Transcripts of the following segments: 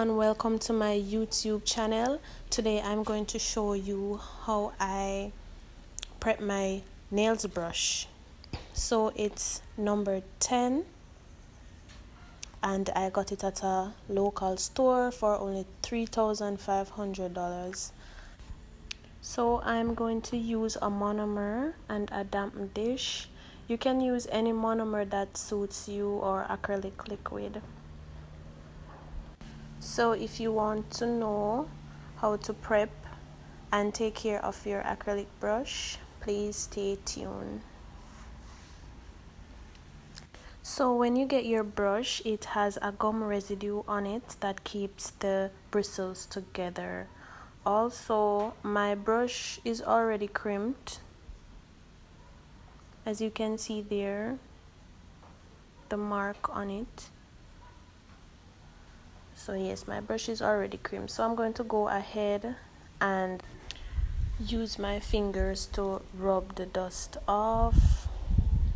everyone, welcome to my YouTube channel. Today I'm going to show you how I prep my nails brush. So it's number 10 and I got it at a local store for only $3,500. So I'm going to use a monomer and a damp dish. You can use any monomer that suits you or acrylic liquid. So if you want to know how to prep and take care of your acrylic brush, please stay tuned. So when you get your brush, it has a gum residue on it that keeps the bristles together. Also, my brush is already crimped. As you can see there, the mark on it. So yes, my brush is already crimped. So I'm going to go ahead and use my fingers to rub the dust off.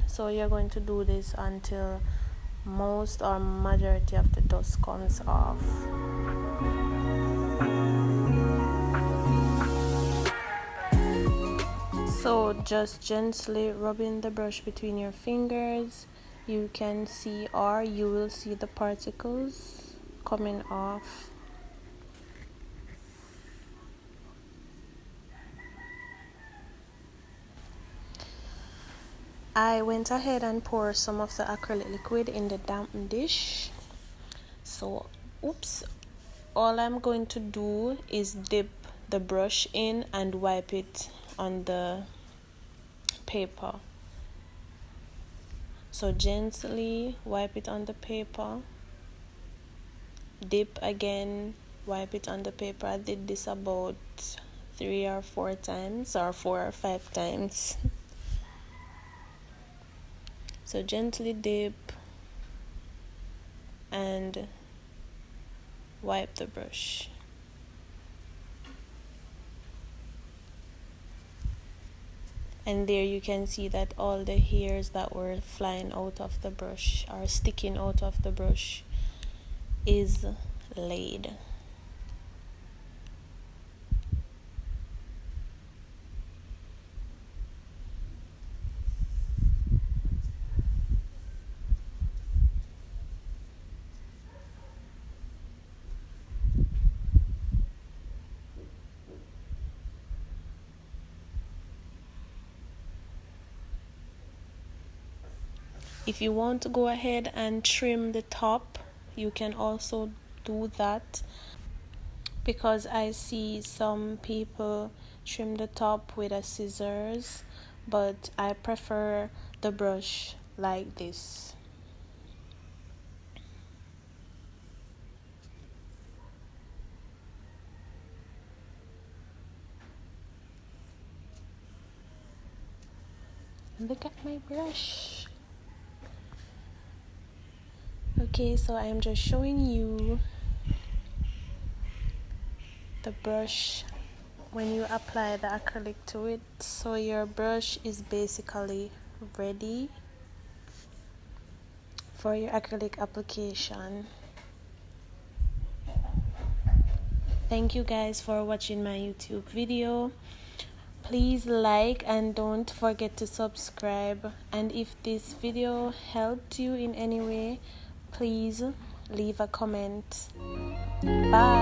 So you're going to do this until most or majority of the dust comes off. So just gently rubbing the brush between your fingers, you can see or you will see the particles coming off. I went ahead and poured some of the acrylic liquid in the damp dish. So, all I'm going to do is dip the brush in and wipe it on the paper. So gently wipe it on the paper, dip again, wipe it on the paper. I did this about 3 or 4 times or 4 or 5 times. So gently dip and wipe the brush. And there you can see that all the hairs that were flying out of the brush or sticking out of the brush is laid. If you want to go ahead and trim the top, you can also do that, because I see some people trim the top with a scissors, but I prefer the brush like this. Look at my brush. Okay, so I'm just showing you the brush when you apply the acrylic to it. So your brush is basically ready for your acrylic application. Thank you guys for watching my YouTube video. Please like and don't forget to subscribe, and if this video helped you in any way, please leave a comment. Bye.